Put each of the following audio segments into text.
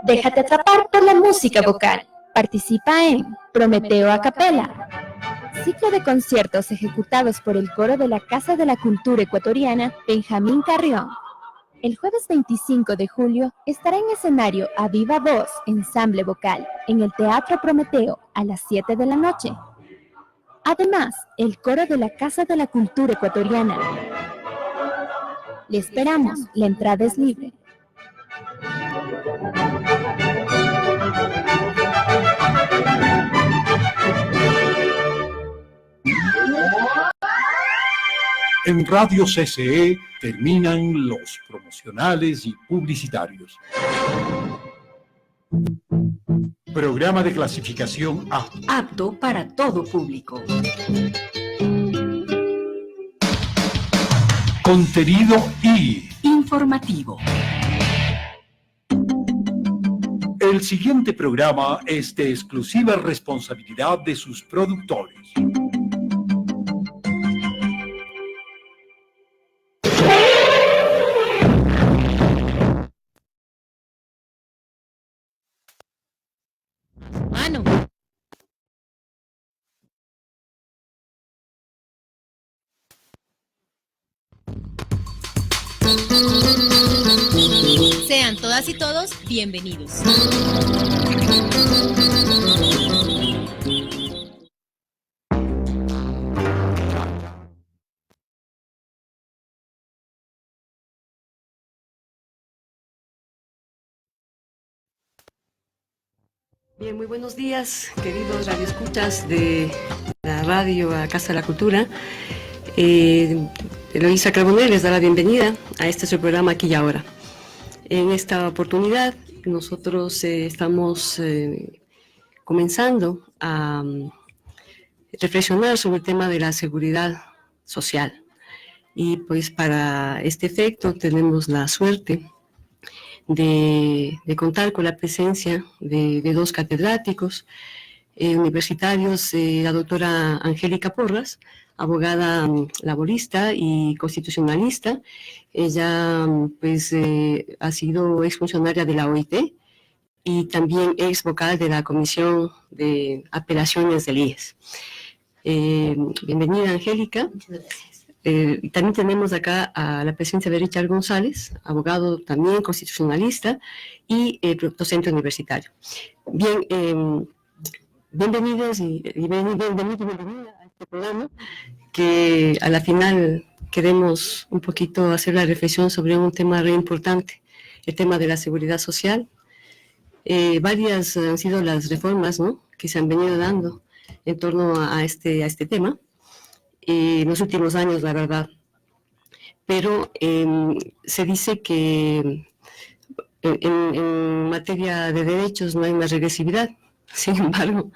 Déjate atrapar por la música vocal. Participa en Prometeo a Capella, ciclo de conciertos ejecutados por el coro de la Casa de la Cultura Ecuatoriana Benjamín Carrión. El jueves 25 de julio estará en escenario a viva voz ensamble vocal en el Teatro Prometeo a las 7 de la noche. Además, el coro de la Casa de la Cultura Ecuatoriana. Le esperamos, la entrada es libre. En Radio CCE terminan los promocionales y publicitarios. Programa de clasificación A. Apto para todo público. Contenido I. Informativo. El siguiente programa es de exclusiva responsabilidad de sus productores. Sean todas y todos bienvenidos. Bien, muy buenos días, queridos radioescuchas de la radio a Casa de la Cultura. Eloísa Carbonell les da la bienvenida a este su programa Aquí y Ahora. En esta oportunidad nosotros estamos comenzando a reflexionar sobre el tema de la seguridad social. Y pues para este efecto tenemos la suerte de contar con la presencia de dos catedráticos universitarios, la doctora Angélica Porras, abogada laborista y constitucionalista. Ella pues ha sido exfuncionaria de la OIT y también ex vocal de la Comisión de Apelaciones del IES. Bienvenida, Angélica. Muchas gracias. También tenemos acá a la presencia de Richard González, abogado también constitucionalista y docente universitario. Bien, bienvenidos y bienvenida a este programa, que a la final queremos un poquito hacer la reflexión sobre un tema re importante, el tema de la seguridad social. Varias han sido las reformas, ¿no?, que se han venido dando en torno a este tema en los últimos años, la verdad. Pero se dice que en materia de derechos no hay más regresividad. Sin embargo,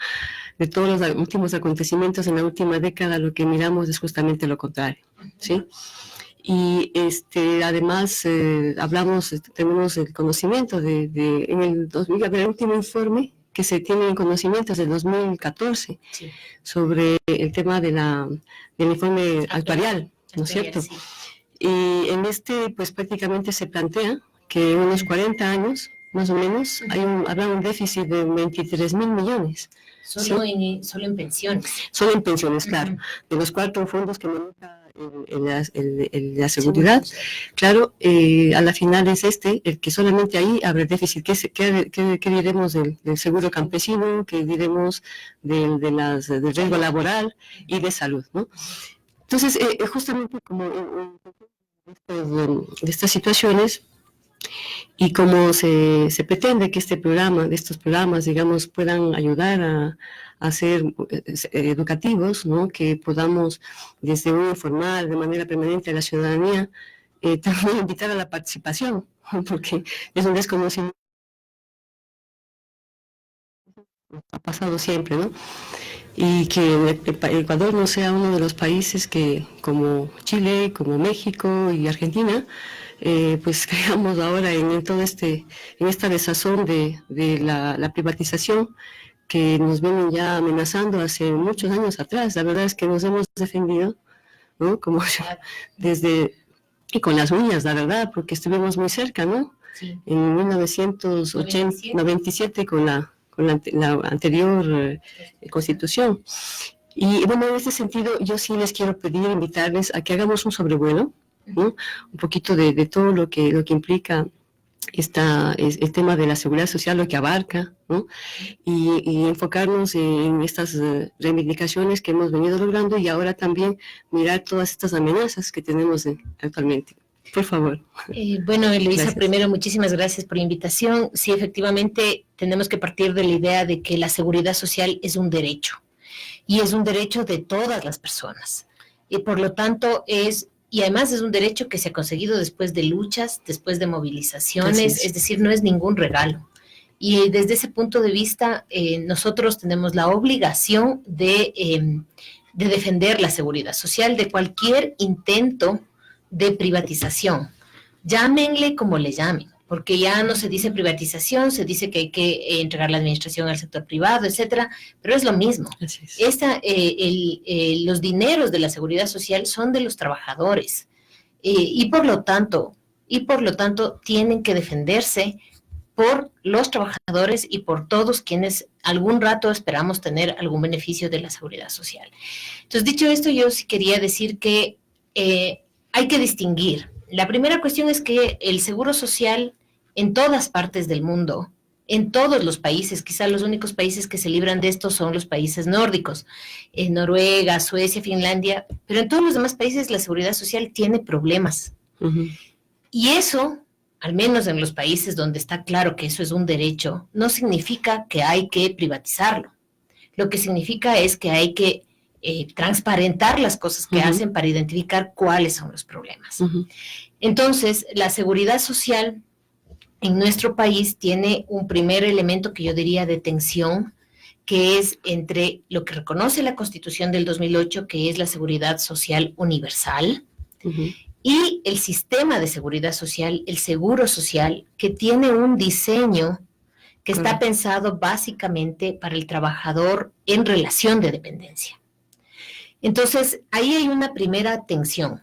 de todos los últimos acontecimientos en la última década, lo que miramos es justamente lo contrario, ¿sí? Y además tenemos el conocimiento en el 2000, el último informe que se tiene en conocimientos del 2014, sí, sobre el tema del informe actuarial, ¿no es cierto? Sí. Y en pues prácticamente se plantea que en unos 40 años, más o menos, habrá un déficit de 23.000 millones. Solo, ¿sí? Solo en pensiones. Solo en pensiones, claro. De los 4 fondos que maneja la seguridad, claro, a la final es el que solamente ahí habrá déficit. ¿Qué diremos del seguro campesino? ¿Qué diremos del riesgo laboral y de salud, ¿no? Entonces, justamente como de estas situaciones, y como se pretende que estos programas, digamos, puedan ayudar a ser educativos, ¿no?, que podamos desde uno informar de manera permanente a la ciudadanía, también invitar a la participación, porque es un desconocimiento. Ha pasado siempre, ¿no? Y que Ecuador no sea uno de los países que, como Chile, como México y Argentina, pues creamos ahora en esta desazón de la privatización que nos vienen ya amenazando hace muchos años atrás. La verdad es que nos hemos defendido, ¿no?, como y con las uñas, la verdad, porque estuvimos muy cerca, ¿no?, Sí. en 1997 con la anterior Constitución. Y bueno, en este sentido, yo sí les quiero pedir, invitarles a que hagamos un sobrevuelo, ¿no? Un poquito de todo lo que implica el tema de la seguridad social, lo que abarca, ¿no? Y enfocarnos en estas reivindicaciones que hemos venido logrando y ahora también mirar todas estas amenazas que tenemos actualmente. Por favor. Bueno, Eloisa, Gracias. primero, muchísimas gracias por la invitación. Sí, efectivamente, tenemos que partir de la idea de que la seguridad social es un derecho, y es un derecho de todas las personas. Y por lo tanto y además es un derecho que se ha conseguido después de luchas, después de movilizaciones, es decir, no es ningún regalo. Y desde ese punto de vista, nosotros tenemos la obligación de defender la seguridad social de cualquier intento de privatización. Llámenle como le llamen, porque ya no se dice privatización, se dice que hay que entregar la administración al sector privado, etcétera, pero es lo mismo. Así es. Los dineros de la seguridad social son de los trabajadores y por lo tanto tienen que defenderse por los trabajadores y por todos quienes algún rato esperamos tener algún beneficio de la seguridad social. Entonces, dicho esto, yo sí quería decir que hay que distinguir. La primera cuestión es que el seguro social en todas partes del mundo, en todos los países, quizás los únicos países que se libran de esto son los países nórdicos, Noruega, Suecia, Finlandia, pero en todos los demás países la seguridad social tiene problemas. Uh-huh. Y eso, al menos en los países donde está claro que eso es un derecho, no significa que hay que privatizarlo. Lo que significa es que hay que transparentar las cosas que hacen para identificar cuáles son los problemas. Entonces, la seguridad social en nuestro país tiene un primer elemento que yo diría de tensión, que es entre lo que reconoce la Constitución del 2008, que es la seguridad social universal, y el sistema de seguridad social, el seguro social, que tiene un diseño que está pensado básicamente para el trabajador en relación de dependencia. Entonces, ahí hay una primera tensión.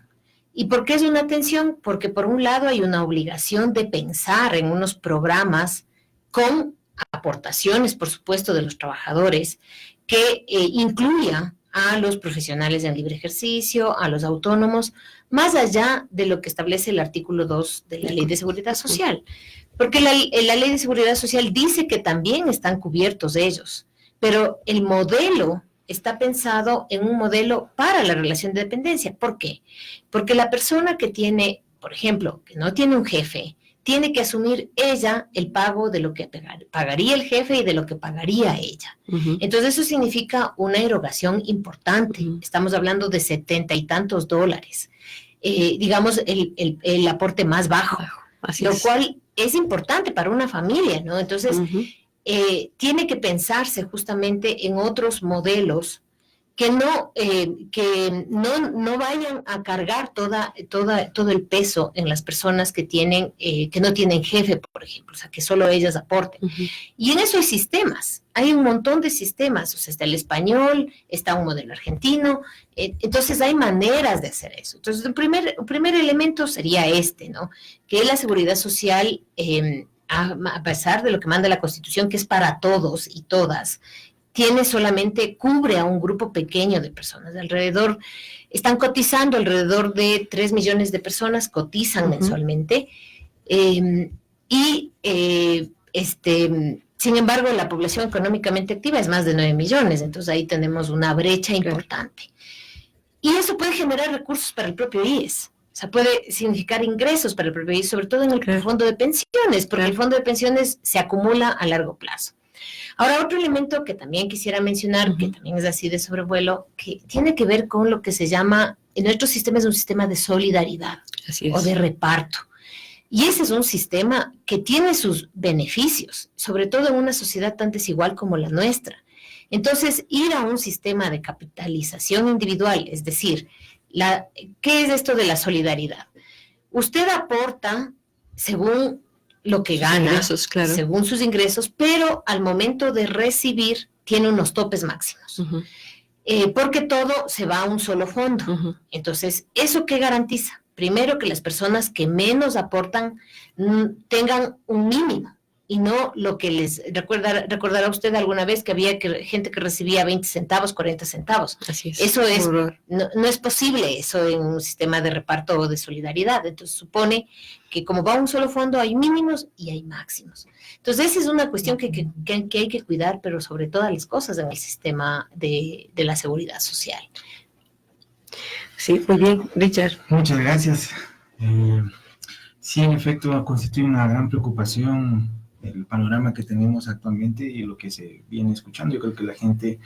¿Y por qué es una tensión? Porque por un lado hay una obligación de pensar en unos programas con aportaciones, por supuesto, de los trabajadores, que incluya a los profesionales en libre ejercicio, a los autónomos, más allá de lo que establece el artículo 2 de la Ley de Seguridad Social. Porque la Ley de Seguridad Social dice que también están cubiertos ellos, pero el modelo está pensado en un modelo para la relación de dependencia. ¿Por qué? Porque la persona que tiene, por ejemplo, que no tiene un jefe, tiene que asumir ella el pago de lo que pagaría el jefe y de lo que pagaría ella. Entonces eso significa una erogación importante. Estamos hablando de $70 y tantos, digamos el aporte más bajo, lo cual es importante para una familia, ¿no? Entonces tiene que pensarse justamente en otros modelos que no vayan a cargar todo el peso en las personas que no tienen jefe, por ejemplo, o sea, que solo ellas aporten. Y en eso hay un montón de sistemas, o sea, está el español, está un modelo argentino, entonces hay maneras de hacer eso. Entonces, un primer elemento sería ¿no? Que la seguridad social, a pesar de lo que manda la Constitución, que es para todos y todas, cubre a un grupo pequeño de personas. Están cotizando alrededor de 3 millones de personas, cotizan mensualmente, sin embargo, la población económicamente activa es más de 9 millones, entonces ahí tenemos una brecha importante. Y eso puede generar recursos para el propio IES. O sea, puede significar ingresos para el propio IES, sobre todo en el fondo de pensiones, porque el fondo de pensiones se acumula a largo plazo. Ahora, otro elemento que también quisiera mencionar, que también es así de sobrevuelo, que tiene que ver con lo que se llama, en nuestro sistema es un sistema de solidaridad o de reparto. Y ese es un sistema que tiene sus beneficios, sobre todo en una sociedad tan desigual como la nuestra. Entonces, ir a un sistema de capitalización individual, es decir, ¿qué es esto de la solidaridad? Usted aporta según lo que gana, según sus ingresos, pero al momento de recibir tiene unos topes máximos, porque todo se va a un solo fondo. Entonces, ¿eso qué garantiza? primero que las personas que menos aportan tengan un mínimo y no lo que les recordará usted alguna vez que había gente que recibía 20 centavos, 40 centavos. Así es. Eso es, no es posible eso en un sistema de reparto o de solidaridad. Entonces supone que como va a un solo fondo hay mínimos y hay máximos. Entonces esa es una cuestión que hay que cuidar, pero sobre todas las cosas en el sistema de la seguridad social. Sí, muy bien, Richard. Muchas gracias. Sí, en efecto, constituye una gran preocupación el panorama que tenemos actualmente y lo que se viene escuchando. Yo creo que la gente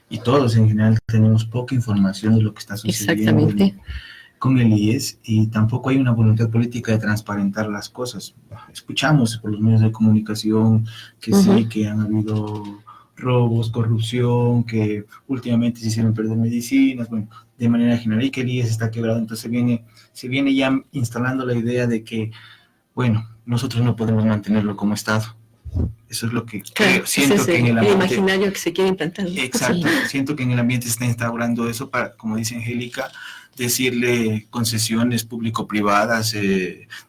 y todos en general tenemos poca información de lo que está sucediendo con el IES, y tampoco hay una voluntad política de transparentar las cosas. Escuchamos por los medios de comunicación que sí, que han habido robos, corrupción, que últimamente se hicieron perder medicinas, bueno, de manera general, y que el IES está quebrado. Entonces se viene ya instalando la idea de que, bueno, nosotros no podemos mantenerlo como Estado. Eso es lo que siento que en el ambiente... El imaginario que se quiere implantar. Exacto, siento que en el ambiente se está instaurando eso para, como dice Angélica, decirle concesiones público-privadas,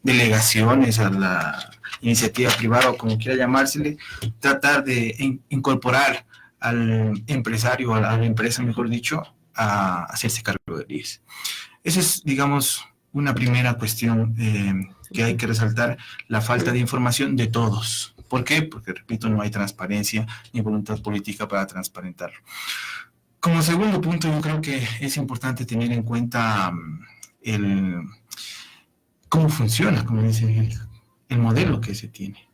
delegaciones a la iniciativa privada o como quiera llamársele, tratar de incorporar al empresario, a la empresa, mejor dicho, a hacerse cargo del IES. Esa es, digamos, una primera cuestión que hay que resaltar, la falta de información de todos. ¿Por qué? Porque, repito, no hay transparencia ni voluntad política para transparentarlo. Como segundo punto, yo creo que es importante tener en cuenta cómo funciona, como dice Angélica, el modelo que se tiene,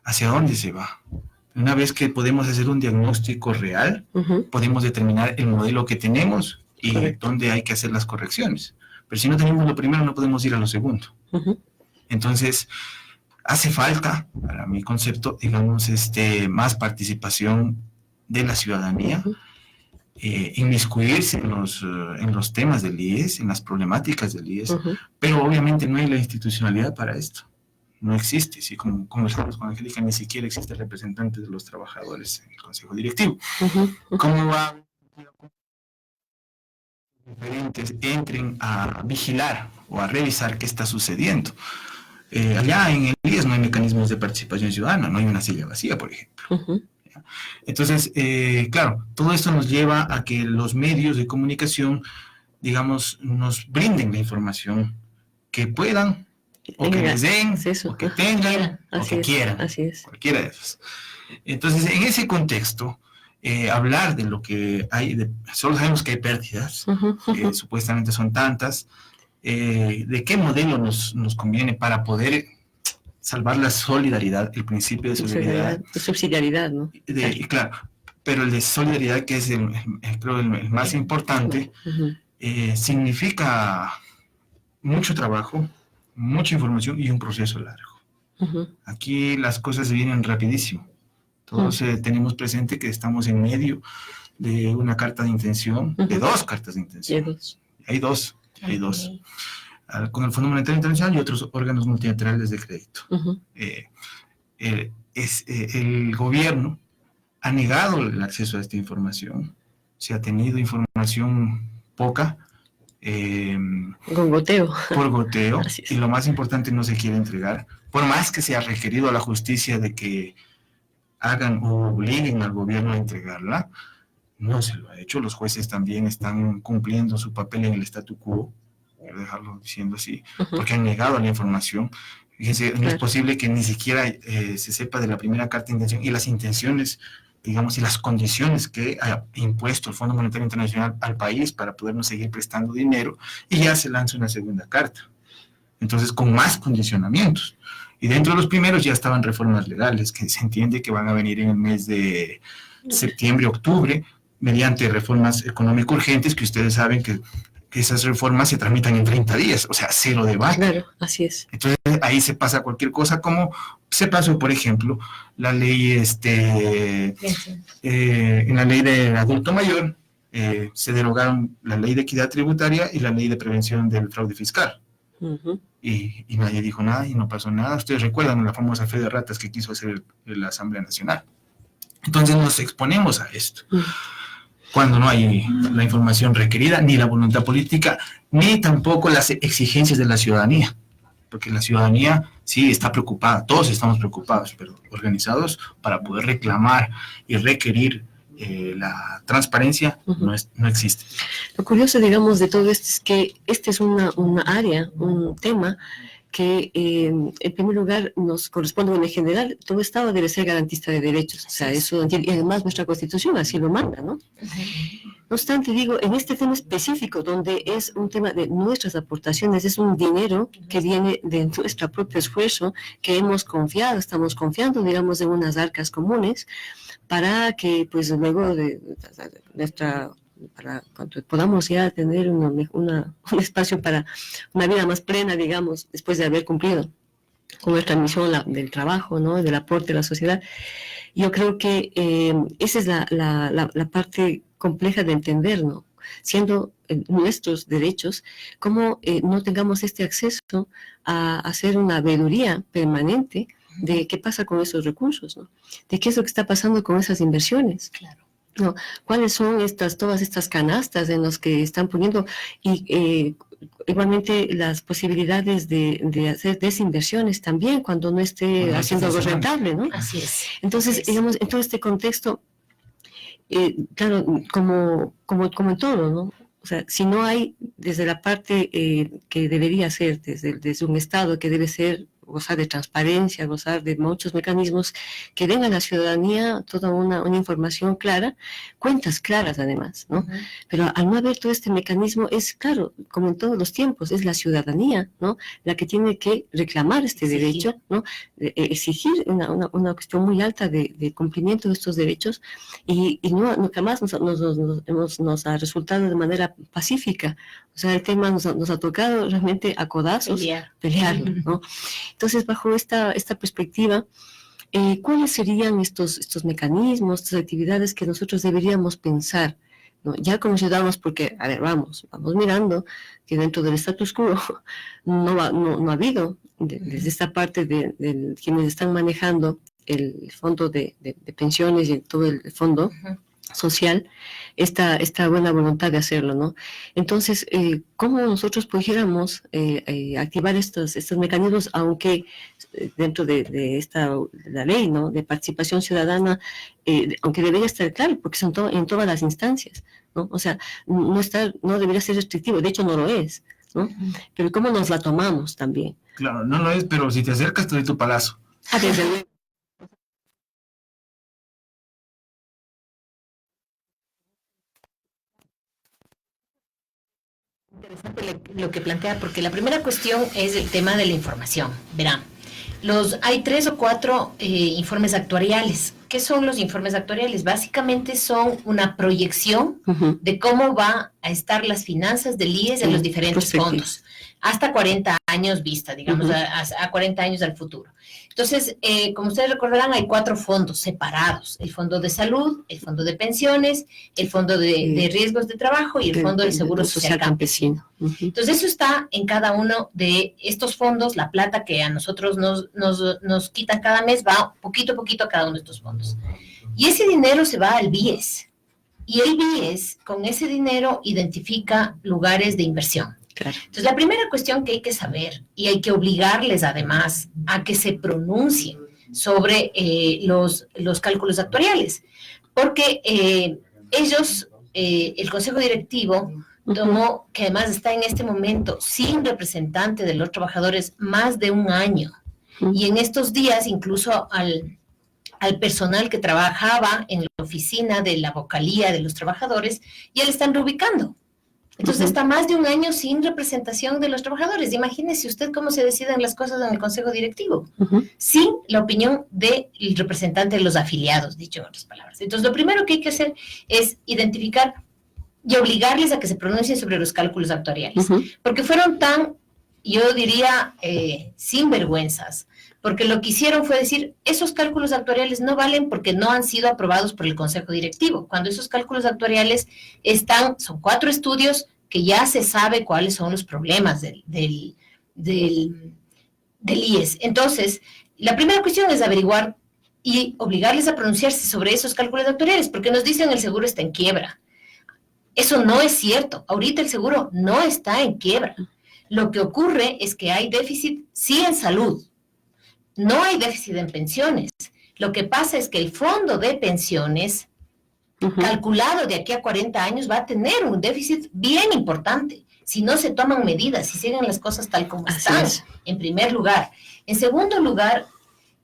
hacia dónde se va. Una vez que podemos hacer un diagnóstico real, podemos determinar el modelo que tenemos y dónde hay que hacer las correcciones. Pero si no tenemos lo primero, no podemos ir a lo segundo. Entonces, hace falta, para mi concepto, digamos, más participación de la ciudadanía, inmiscuirse en los temas del IES, en las problemáticas del IES, pero obviamente no hay la institucionalidad para esto. No existe, sí, como conversamos con Angélica, ni siquiera existe representante de los trabajadores en el Consejo Directivo. ¿Cómo va diferentes entren a vigilar o a revisar qué está sucediendo? Allá en el IES no hay mecanismos de participación ciudadana, no hay una silla vacía, por ejemplo. Entonces, claro, todo esto nos lleva a que los medios de comunicación, digamos, nos brinden la información que puedan, o que les den, o que tengan, o que quieran, cualquiera de esas. Entonces, en ese contexto, hablar de lo que hay, solo sabemos que hay pérdidas, supuestamente son tantas, de qué modelo nos conviene para poder salvar la solidaridad, el principio de solidaridad. Subsidiariedad, ¿no? Claro, pero el de solidaridad, que es creo el más importante, significa mucho trabajo, mucha información y un proceso largo. Aquí las cosas se vienen rapidísimo. Todos tenemos presente que estamos en medio de una carta de intención, de dos cartas de intención. Hay dos. Con el Fondo Monetario Internacional y otros órganos multilaterales de crédito. El gobierno ha negado el acceso a esta información, se ha tenido información poca, con goteo. Por goteo, y lo más importante, no se quiere entregar, por más que se ha requerido a la justicia de que hagan o obliguen al gobierno a entregarla, no se lo ha hecho. Los jueces también están cumpliendo su papel en el statu quo, quiero dejarlo diciendo así, porque han negado la información. Fíjense, no es posible que ni siquiera se sepa de la primera carta de intención y las intenciones, digamos, y las condiciones que ha impuesto el Fondo Monetario Internacional al país para podernos seguir prestando dinero, y ya se lanza una segunda carta. Entonces, con más condicionamientos. Y dentro de los primeros ya estaban reformas legales, que se entiende que van a venir en el mes de septiembre, octubre, mediante reformas económico urgentes, que ustedes saben que esas reformas se tramitan en 30 días, o sea, cero debate. Claro, así es. Entonces, ahí se pasa cualquier cosa, como se pasó, por ejemplo, la ley, en la ley del adulto mayor, se derogaron la ley de equidad tributaria y la ley de prevención del fraude fiscal. Y nadie dijo nada y no pasó nada. Ustedes recuerdan la famosa fe de ratas que quiso hacer la Asamblea Nacional. Entonces nos exponemos a esto. cuando no hay la información requerida, ni la voluntad política, ni tampoco las exigencias de la ciudadanía. Porque la ciudadanía sí está preocupada, todos estamos preocupados, pero organizados para poder reclamar y requerir la transparencia no existe. Lo curioso, digamos, de todo esto es que este es una área, un tema que en primer lugar nos corresponde, bueno, en general, todo Estado debe ser garantista de derechos, o sea, eso, y además nuestra Constitución así lo manda, ¿no? No obstante, digo, en este tema específico, donde es un tema de nuestras aportaciones, es un dinero que viene de nuestro propio esfuerzo, que hemos confiado, estamos confiando, digamos, en unas arcas comunes, para que, pues, luego de nuestra... para cuando podamos ya tener un espacio para una vida más plena, digamos, después de haber cumplido con nuestra misión del trabajo, ¿no?, del aporte a la sociedad. Yo creo que esa es la parte compleja de entender, ¿no? Siendo nuestros derechos, cómo no tengamos este acceso a hacer una veeduría permanente de qué pasa con esos recursos, ¿no? De qué es lo que está pasando con esas inversiones. Claro. No, ¿cuáles son todas estas canastas en las que están poniendo? Y igualmente las posibilidades de hacer desinversiones también cuando no esté haciendo algo rentable, ¿no? Así es. Entonces, digamos, en todo este contexto, claro, como en todo, ¿no? O sea, si no hay desde la parte que debería ser, desde un Estado que debe ser, gozar de transparencia, gozar de muchos mecanismos que den a la ciudadanía toda una información clara, cuentas claras además, ¿no? Pero al no haber todo este mecanismo, es claro, como en todos los tiempos, es la ciudadanía, ¿no?, la que tiene que reclamar este derecho, ¿no?, exigir una cuestión muy alta de cumplimiento de estos derechos, y no jamás nos ha resultado de manera pacífica. O sea, el tema nos ha tocado realmente a codazos pelearlo, ¿no? Entonces, bajo esta perspectiva, ¿cuáles serían estos mecanismos, estas actividades que nosotros deberíamos pensar, ¿no?, ya como ciudadanos? Porque, a ver, vamos mirando que dentro del status quo no ha habido, desde esta parte de quienes están manejando el fondo de pensiones y todo el fondo social, esta buena voluntad de hacerlo, ¿no? Entonces, ¿cómo nosotros pudiéramos activar estos mecanismos, aunque dentro de la ley, ¿no?, de participación ciudadana, aunque debería estar claro, porque son en todas las instancias, ¿no? O sea, no debería ser restrictivo, de hecho no lo es, ¿no? Pero ¿cómo nos la tomamos también? Claro, no lo es, pero si te acercas te doy tu palazo. Desde luego. Interesante lo que plantea, porque la primera cuestión es el tema de la información. Verán, hay 3 o 4 informes actuariales. ¿Qué son los informes actuariales? Básicamente son una proyección de cómo va a estar las finanzas del IES en los diferentes fondos, hasta 40 años vista, digamos, a 40 años al futuro. Entonces, como ustedes recordarán, hay 4 fondos separados: el fondo de salud, el fondo de pensiones, el fondo de riesgos de trabajo y el fondo del seguro social campesino. Entonces, eso está en cada uno de estos fondos. La plata que a nosotros nos quitan cada mes va poquito a poquito a cada uno de estos fondos. Y ese dinero se va al BIES. Y el BIES, con ese dinero, identifica lugares de inversión. Claro. Entonces, la primera cuestión que hay que saber, y hay que obligarles además a que se pronuncien sobre los cálculos actuariales, porque ellos, el Consejo Directivo, tomó, que además está en este momento sin representante de los trabajadores más de un año, y en estos días incluso al personal que trabajaba en la oficina de la vocalía de los trabajadores, ya le están reubicando. Entonces está más de un año sin representación de los trabajadores. Imagínese usted cómo se deciden las cosas en el Consejo Directivo, sin la opinión del representante de los afiliados, dicho en otras palabras. Entonces, lo primero que hay que hacer es identificar y obligarles a que se pronuncien sobre los cálculos actuariales, porque fueron tan, yo diría, sinvergüenzas, porque lo que hicieron fue decir, esos cálculos actuariales no valen porque no han sido aprobados por el Consejo Directivo, cuando esos cálculos actuariales son 4 estudios que ya se sabe cuáles son los problemas del IES. Entonces, la primera cuestión es averiguar y obligarles a pronunciarse sobre esos cálculos actuariales, porque nos dicen el seguro está en quiebra. Eso no es cierto. Ahorita el seguro no está en quiebra. Lo que ocurre es que hay déficit sí en salud. No hay déficit en pensiones. Lo que pasa es que el fondo de pensiones, calculado de aquí a 40 años, va a tener un déficit bien importante. Si no se toman medidas, si siguen las cosas tal como están, en primer lugar. En segundo lugar,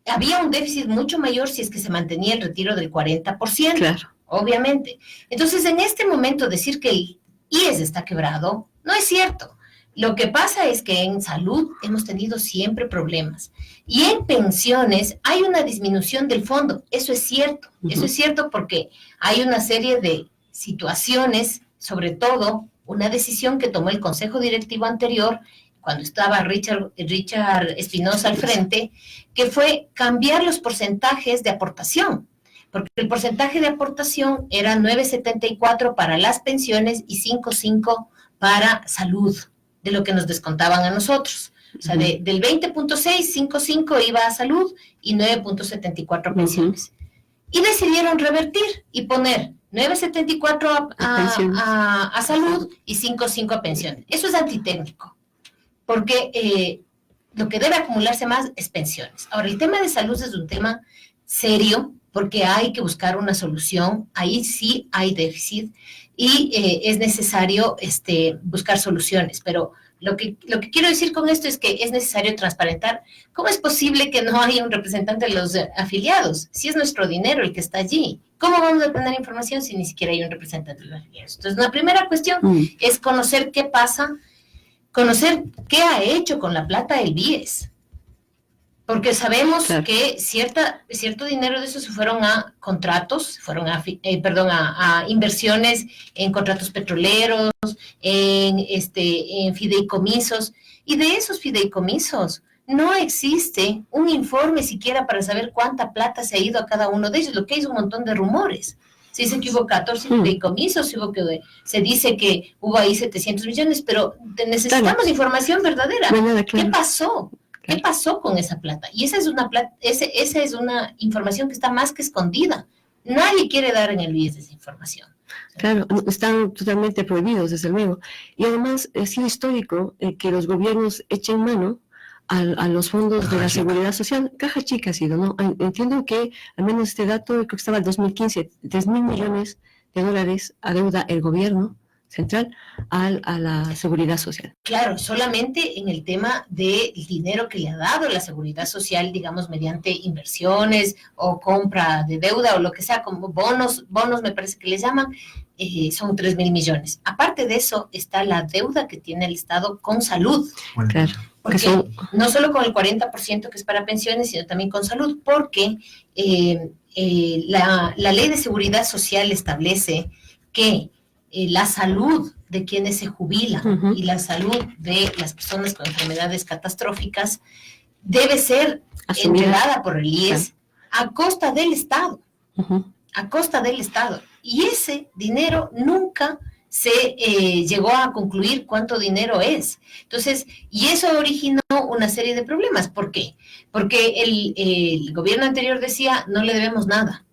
había un déficit mucho mayor si es que se mantenía el retiro del 40%. Claro. Obviamente. Entonces, en este momento, decir que el IES está quebrado no es cierto. Lo que pasa es que en salud hemos tenido siempre problemas. Y en pensiones hay una disminución del fondo. Eso es cierto. Eso es cierto porque hay una serie de situaciones, sobre todo una decisión que tomó el Consejo Directivo anterior, cuando estaba Richard Espinosa al frente, que fue cambiar los porcentajes de aportación. Porque el porcentaje de aportación era 9,74 para las pensiones y 5,5 para salud, de lo que nos descontaban a nosotros. O sea, del 20.6, 5,5 iba a salud y 9.74 a pensiones. Y decidieron revertir y poner 9,74 a salud y 5,5 a pensiones. Eso es antitécnico, porque lo que debe acumularse más es pensiones. Ahora, el tema de salud es un tema serio, porque hay que buscar una solución. Ahí sí hay déficit y es necesario buscar soluciones. Pero lo que quiero decir con esto es que es necesario transparentar. ¿Cómo es posible que no haya un representante de los afiliados? Si es nuestro dinero el que está allí, ¿cómo vamos a tener información si ni siquiera hay un representante de los afiliados? Entonces, la primera cuestión es conocer qué pasa, conocer qué ha hecho con la plata del BIES. Porque sabemos que cierto dinero de eso se fueron a contratos, a inversiones en contratos petroleros, en fideicomisos, y de esos fideicomisos no existe un informe siquiera para saber cuánta plata se ha ido a cada uno de ellos, lo que hay es un montón de rumores. Se dice que hubo 14 fideicomisos, se dice que hubo ahí 700 millones, pero necesitamos información verdadera. ¿Qué pasó? ¿Qué pasó con esa plata? Y esa es una información que está más que escondida. Nadie quiere dar en el BIES esa información. Claro, están totalmente prohibidos, desde luego. Y además, ha sido histórico que los gobiernos echen mano a los fondos de la Seguridad Social. Caja chica ha sido, ¿no? Entiendo que, al menos este dato, creo que estaba en 2015, 3,000 millones de dólares adeuda el gobierno central a la seguridad social. Claro, solamente en el tema del dinero que le ha dado la seguridad social, digamos, mediante inversiones o compra de deuda o lo que sea, como bonos me parece que les llaman, son 3,000 millones. Aparte de eso, está la deuda que tiene el Estado con salud. Claro. Porque no solo con el 40% que es para pensiones, sino también con salud, porque la ley de seguridad social establece que la salud de quienes se jubilan y la salud de las personas con enfermedades catastróficas debe ser entregada por el IES a costa del Estado, a costa del Estado. Y ese dinero nunca se llegó a concluir cuánto dinero es. Entonces, y eso originó una serie de problemas. ¿Por qué? Porque el gobierno anterior decía, no le debemos nada.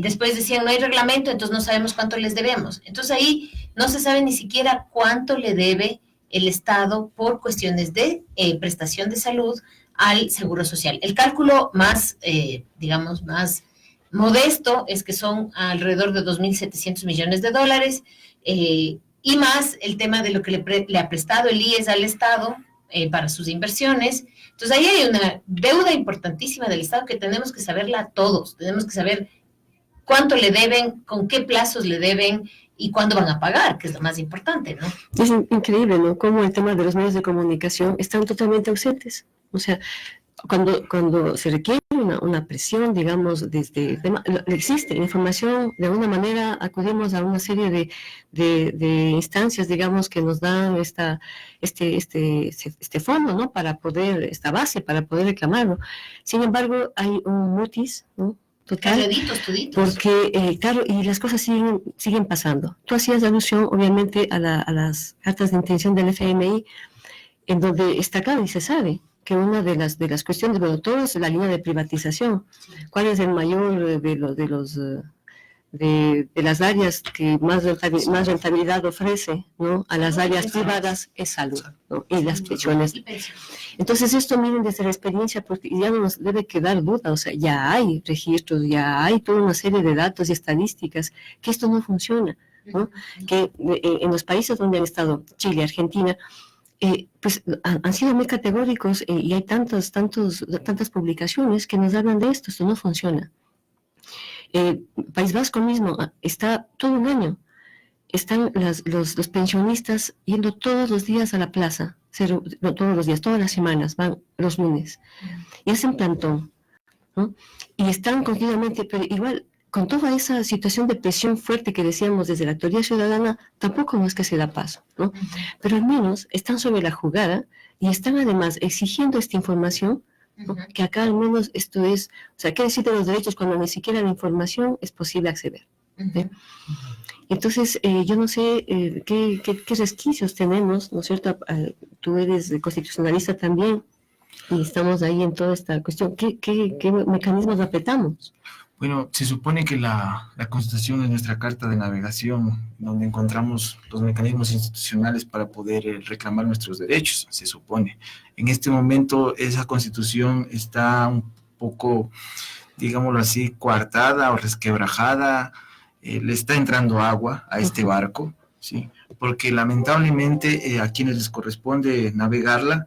Después decían, no hay reglamento, entonces no sabemos cuánto les debemos. Entonces ahí no se sabe ni siquiera cuánto le debe el Estado por cuestiones de prestación de salud al Seguro Social. El cálculo más, digamos, más modesto es que son alrededor de 2.700 millones de dólares y más el tema de lo que le ha prestado el IES al Estado para sus inversiones. Entonces ahí hay una deuda importantísima del Estado que tenemos que saberla todos. Tenemos que saber cuánto le deben, con qué plazos le deben y cuándo van a pagar, que es lo más importante, ¿no? Es increíble, ¿no? Cómo el tema de los medios de comunicación están totalmente ausentes. O sea, cuando se requiere una presión, digamos, existe la información, de alguna manera acudimos a una serie de instancias, digamos, que nos dan este fondo, ¿no? Para poder, esta base, para poder reclamarlo. Sin embargo, hay un mutis, ¿no? Total, toditos. Porque, claro, y las cosas siguen pasando. Tú hacías alusión, obviamente, a las cartas de intención del FMI, en donde está claro y se sabe que una de las cuestiones, bueno, todo es la línea de privatización. ¿Cuál es el mayor de de las áreas que más rentabilidad ofrece, ¿no?, a las áreas privadas es salud, ¿no?, y las pensiones. Entonces esto, miren, desde la experiencia, porque ya no nos debe quedar duda, o sea, ya hay registros, ya hay toda una serie de datos y estadísticas que esto no funciona, ¿no?, que en los países donde han estado, Chile, Argentina, pues han sido muy categóricos, y hay tantas publicaciones que nos hablan de esto no funciona. País Vasco mismo está todo un año, están los pensionistas yendo todos los días a la plaza, no todos los días, todas las semanas, van los lunes, y hacen plantón, ¿no?, y están continuamente, pero igual, con toda esa situación de presión fuerte que decíamos desde la autoridad ciudadana, tampoco no es que se da paso, ¿no? Pero al menos están sobre la jugada y están además exigiendo esta información, ¿no?, que acá al menos esto es, o sea, ¿qué decir de los derechos cuando ni siquiera la información es posible acceder? ¿Sí? Entonces, yo no sé qué resquicios tenemos, ¿no es cierto? Tú eres constitucionalista también y estamos ahí en toda esta cuestión. ¿Qué mecanismos apretamos? Bueno, se supone que la Constitución es nuestra carta de navegación, donde encontramos los mecanismos institucionales para poder reclamar nuestros derechos, se supone. En este momento esa Constitución está un poco, digámoslo así, coartada o resquebrajada, le está entrando agua a este barco, ¿sí? Porque lamentablemente a quienes les corresponde navegarla,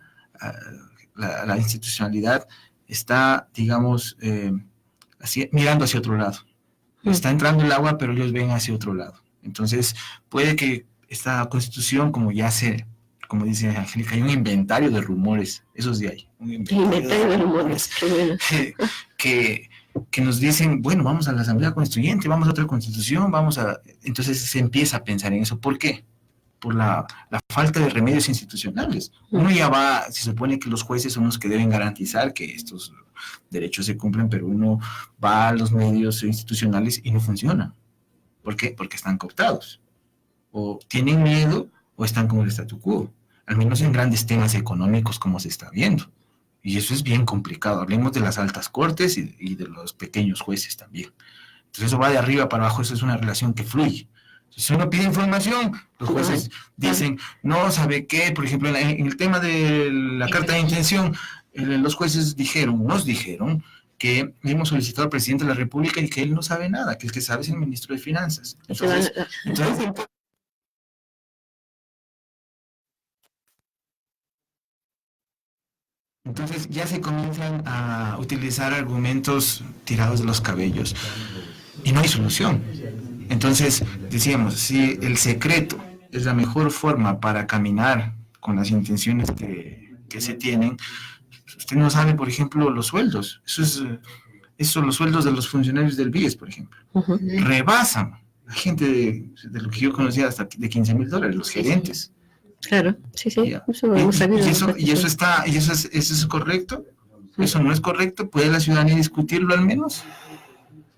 la institucionalidad está, digamos, mirando hacia otro lado. Está entrando el agua, pero ellos ven hacia otro lado. Entonces, puede que esta Constitución, como dice Angélica, hay un inventario de rumores, esos de ahí. Un inventario de rumores. Que nos dicen, bueno, vamos a la Asamblea Constituyente, vamos a otra Constitución, entonces se empieza a pensar en eso. ¿Por qué? Por la falta de remedios institucionales. Uno ya se supone que los jueces son los que deben garantizar que estos derechos se cumplen, pero uno va a los medios institucionales y no funciona. ¿Por qué? Porque están cooptados. O tienen miedo o están como el statu quo. Al menos en grandes temas económicos como se está viendo. Y eso es bien complicado. Hablemos de las altas cortes y de los pequeños jueces también. Entonces eso va de arriba para abajo, eso es una relación que fluye. Si uno pide información, los jueces dicen, no, ¿sabe qué? Por ejemplo, en el tema de la carta de intención, los jueces nos dijeron que hemos solicitado al presidente de la República y que él no sabe nada, que el que sabe es el ministro de Finanzas. Entonces ya se comienzan a utilizar argumentos tirados de los cabellos y no hay solución. Entonces decíamos, si el secreto es la mejor forma para caminar con las intenciones que se tienen, usted no sabe, por ejemplo, los sueldos. Eso los sueldos de los funcionarios del BIES, por ejemplo. Rebasan a gente de lo que yo conocía hasta de $15,000, los gerentes. Claro, sí. ¿Eso es correcto? ¿Eso no es correcto? ¿Puede la ciudadanía discutirlo al menos?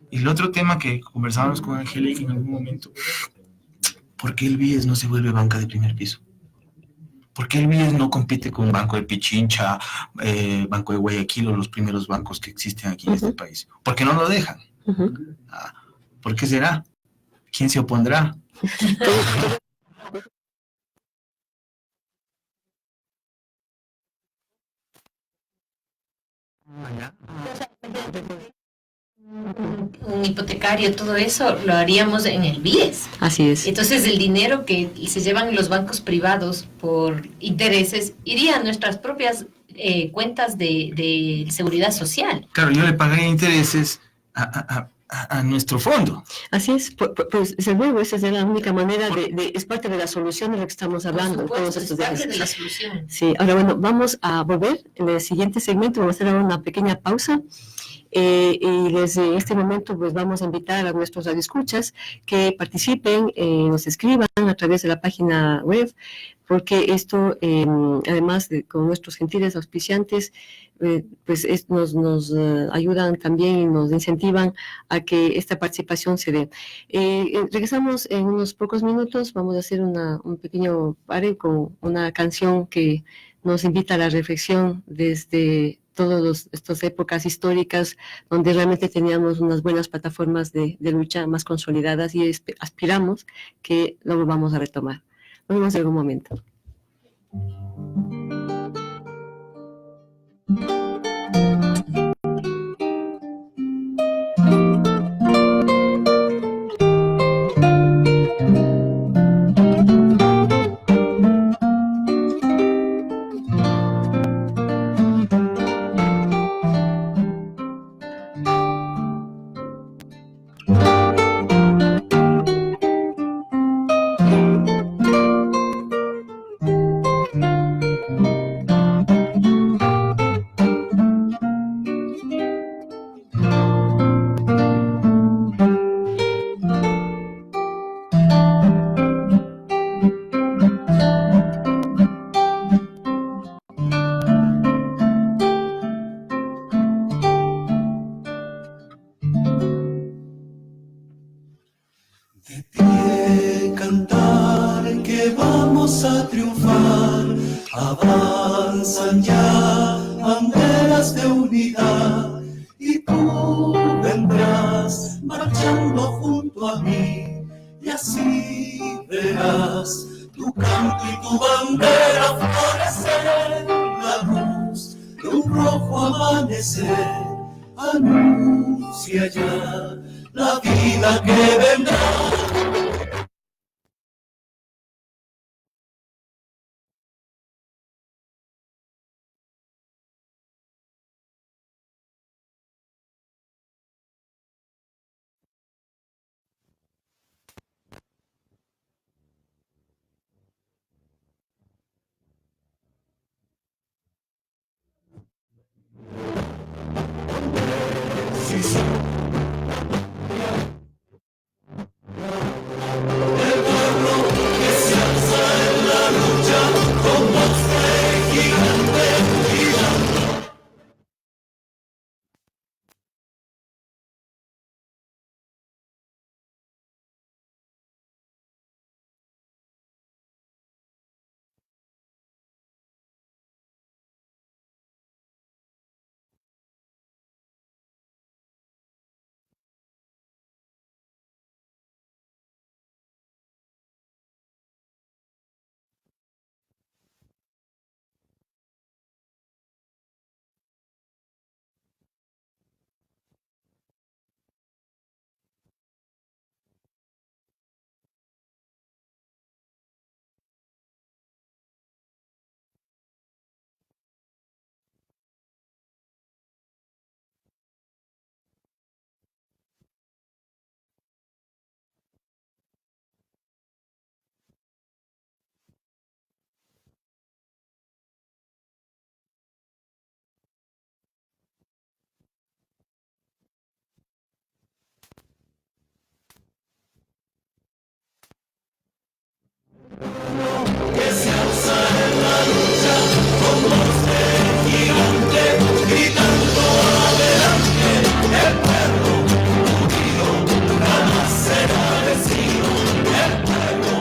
Y el otro tema que conversábamos con Angélica en algún momento, ¿por qué el BIES no se vuelve banca de primer piso? ¿Por qué el BIES no compite con Banco de Pichincha, Banco de Guayaquil o los primeros bancos que existen aquí en este país? ¿Por qué no lo dejan? ¿Por qué será? ¿Quién se opondrá? Un hipotecario, todo eso lo haríamos en el BIES. Así es. Entonces el dinero que se llevan los bancos privados por intereses iría a nuestras propias cuentas de seguridad social. Claro, yo le pagaría intereses a nuestro fondo. Así es, pues desde luego esa es la única manera es parte de la solución de lo que estamos hablando. Por supuesto, es parte de la solución. Sí, ahora bueno, vamos a volver en el siguiente segmento, vamos a hacer ahora una pequeña pausa. Y desde este momento pues vamos a invitar a nuestros radioescuchas que participen, nos escriban a través de la página web, porque esto además con nuestros gentiles auspiciantes pues nos ayudan también y nos incentivan a que esta participación se dé. Regresamos en unos pocos minutos, vamos a hacer un pequeño pare con una canción que nos invita a la reflexión desde todas estas épocas históricas donde realmente teníamos unas buenas plataformas de lucha más consolidadas y aspiramos que lo volvamos a retomar. Nos vemos en algún momento. Avanzan ya banderas de unidad y tú vendrás marchando junto a mí y así verás tu canto y tu bandera florecer en la luz de un rojo amanecer. Anuncia ya la vida que vendrá. Que se alza en la lucha con voz de gigante, gritando adelante, el pueblo unido jamás será vencido, el pueblo.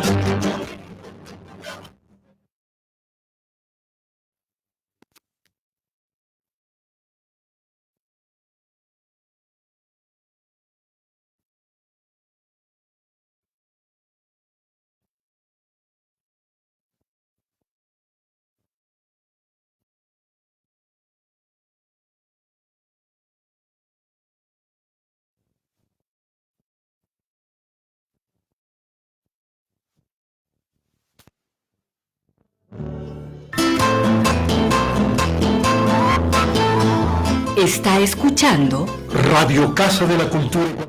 Está escuchando Radio Casa de la Cultura.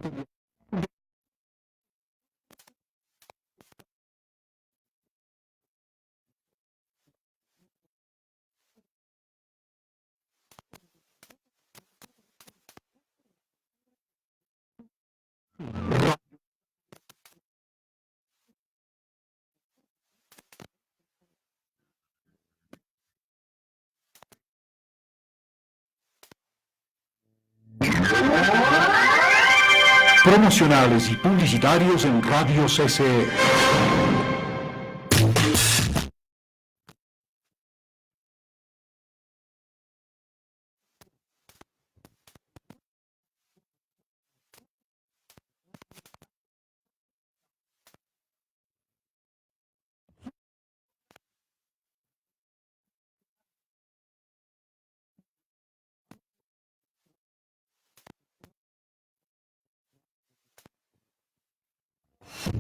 Promocionales y publicitarios en Radio CCE.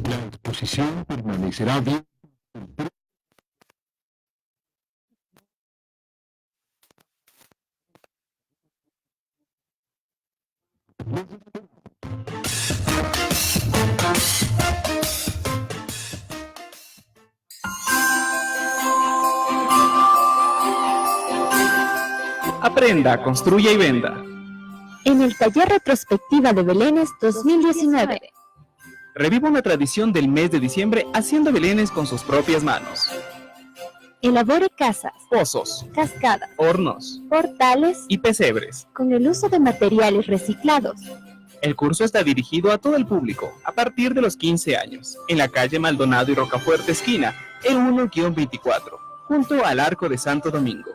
La exposición permanecerá abierta. Aprenda, construya y venda. En el taller Retrospectiva de Belénes 2019. Reviva una tradición del mes de diciembre haciendo belenes con sus propias manos. Elabore casas, Pozos, cascadas, hornos portales y pesebres. con el uso de materiales reciclados. El curso está dirigido a todo el público a partir de los 15 años, en la calle Maldonado y Rocafuerte esquina, el 1-24, junto al Arco de Santo Domingo.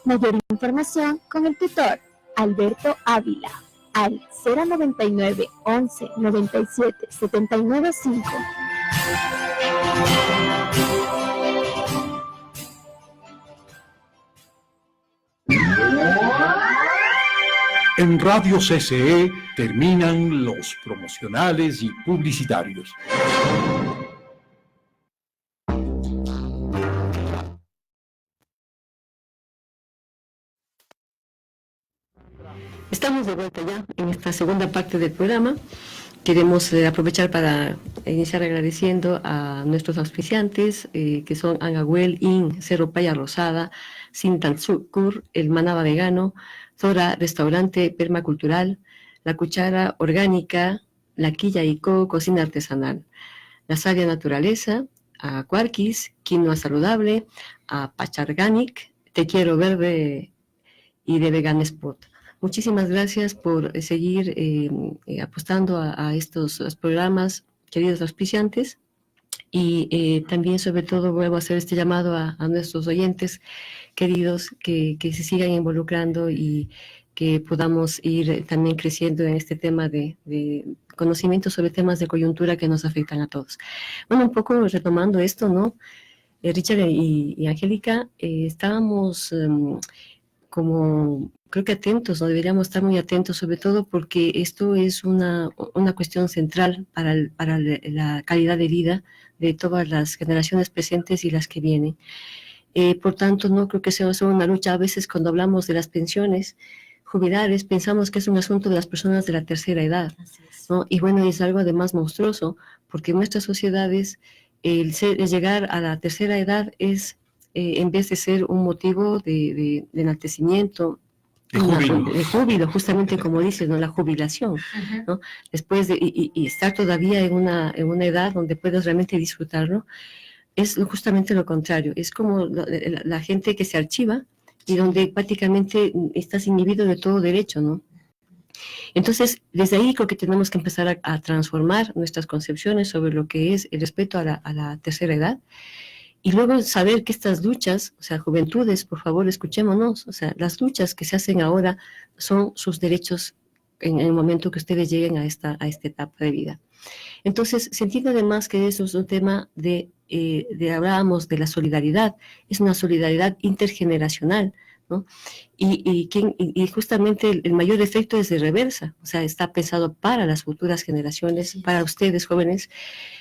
Mayor información con el tutor Alberto Ávila al 099 11 97 79 5. En Radio CCE terminan los promocionales y publicitarios. Estamos de vuelta ya en esta segunda parte del programa. Queremos aprovechar para iniciar agradeciendo a nuestros auspiciantes, que son Angahuel, In, Cerro Playa Rosada, Sintansucur, El Manaba Vegano, Zora Restaurante Permacultural, La Cuchara Orgánica, La Quilla y Co, Cocina Artesanal, La Savia Naturaleza, a Cuarquis, Quinoa Saludable, a Pacharganic, Te Quiero Verde y de Vegan Spot. Muchísimas gracias por seguir apostando a estos programas, queridos auspiciantes, y también, sobre todo, vuelvo a hacer este llamado a nuestros oyentes queridos que se sigan involucrando y que podamos ir también creciendo en este tema de conocimiento sobre temas de coyuntura que nos afectan a todos. Bueno, un poco retomando esto, ¿no? Richard y Angélica, estábamos como creo que atentos, ¿no? Deberíamos estar muy atentos, sobre todo porque esto es una cuestión central para la calidad de vida de todas las generaciones presentes y las que vienen. Por tanto, no creo que sea solo una lucha. A veces cuando hablamos de las pensiones jubilares pensamos que es un asunto de las personas de la tercera edad, ¿no? Y bueno, es algo además monstruoso, porque en nuestras sociedades el llegar a la tercera edad es, en vez de ser un motivo de enaltecimiento, de júbilo, justamente como dices, ¿no? La jubilación, ¿no? Después de y estar todavía en una edad donde puedes realmente disfrutarlo, es justamente lo contrario. Es como la gente que se archiva y donde prácticamente estás inhibido de todo derecho, ¿no? Entonces, desde ahí creo que tenemos que empezar a transformar nuestras concepciones sobre lo que es el respeto a la tercera edad. Y luego saber que estas luchas, o sea, juventudes, por favor, escuchémonos, o sea, las luchas que se hacen ahora son sus derechos en el momento que ustedes lleguen a esta etapa de vida. Entonces, se entiende además que eso es un tema hablábamos de la solidaridad, es una solidaridad intergeneracional, ¿no? Y justamente el mayor efecto es de reversa, o sea, está pensado para las futuras generaciones, para ustedes jóvenes.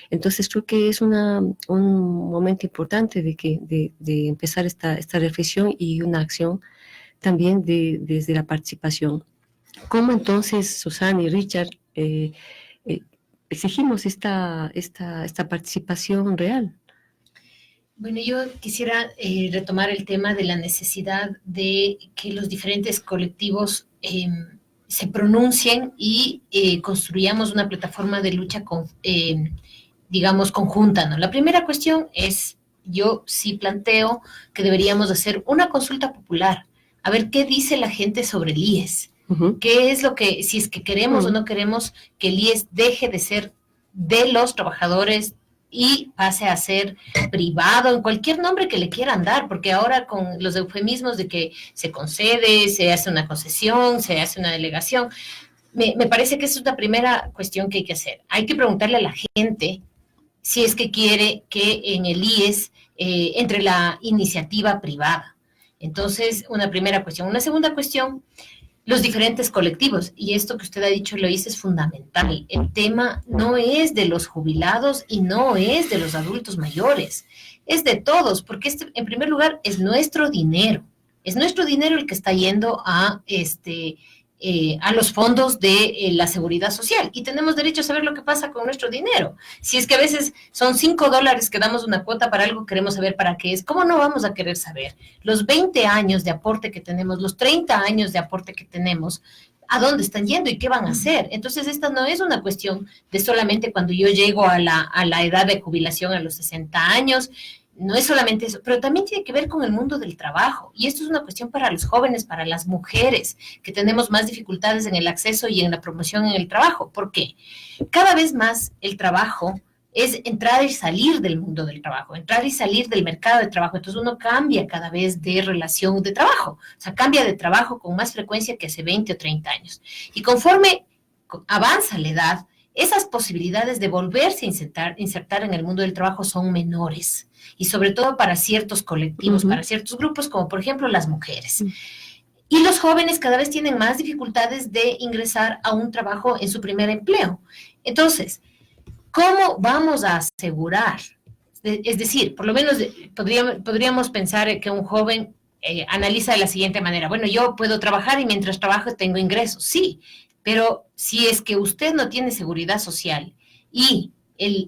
Entonces creo que es un momento importante de empezar esta reflexión y una acción también desde la participación. ¿Cómo entonces, Susana y Richard, exigimos esta participación real? Bueno, yo quisiera retomar el tema de la necesidad de que los diferentes colectivos se pronuncien y construyamos una plataforma de lucha digamos, conjunta, ¿no? La primera cuestión es, yo sí planteo que deberíamos hacer una consulta popular, a ver qué dice la gente sobre el IES, qué es lo que, si es que queremos o no queremos que el IES deje de ser de los trabajadores y pase a ser privado, en cualquier nombre que le quieran dar, porque ahora con los eufemismos de que se concede, se hace una concesión, se hace una delegación, me parece que esa es la primera cuestión que hay que hacer. Hay que preguntarle a la gente si es que quiere que en el IES entre la iniciativa privada. Entonces, una primera cuestión. Una segunda cuestión, los diferentes colectivos. Y esto que usted ha dicho, Lois, es fundamental. El tema no es de los jubilados y no es de los adultos mayores, es de todos, porque en primer lugar, es nuestro dinero. Es nuestro dinero el que está yendo a los fondos de la seguridad social y tenemos derecho a saber lo que pasa con nuestro dinero. Si es que a veces son $5 que damos una cuota para algo, queremos saber para qué es. ¿Cómo no vamos a querer saber? Los 20 años de aporte que tenemos, los 30 años de aporte que tenemos, ¿a dónde están yendo y qué van a hacer? Entonces, esta no es una cuestión de solamente cuando yo llego a la edad de jubilación a los 60 años, no es solamente eso, pero también tiene que ver con el mundo del trabajo. Y esto es una cuestión para los jóvenes, para las mujeres, que tenemos más dificultades en el acceso y en la promoción en el trabajo. ¿Por qué? Cada vez más el trabajo es entrar y salir del mundo del trabajo, entrar y salir del mercado de trabajo. Entonces uno cambia cada vez de relación de trabajo, o sea, cambia de trabajo con más frecuencia que hace 20 o 30 años. Y conforme avanza la edad, esas posibilidades de volverse a insertar en el mundo del trabajo son menores. Y sobre todo para ciertos colectivos, para ciertos grupos, como por ejemplo las mujeres. Y los jóvenes cada vez tienen más dificultades de ingresar a un trabajo en su primer empleo. Entonces, ¿cómo vamos a asegurar? Es decir, por lo menos podríamos pensar que un joven analiza de la siguiente manera. Bueno, yo puedo trabajar y mientras trabajo tengo ingresos. Sí, pero si es que usted no tiene seguridad social y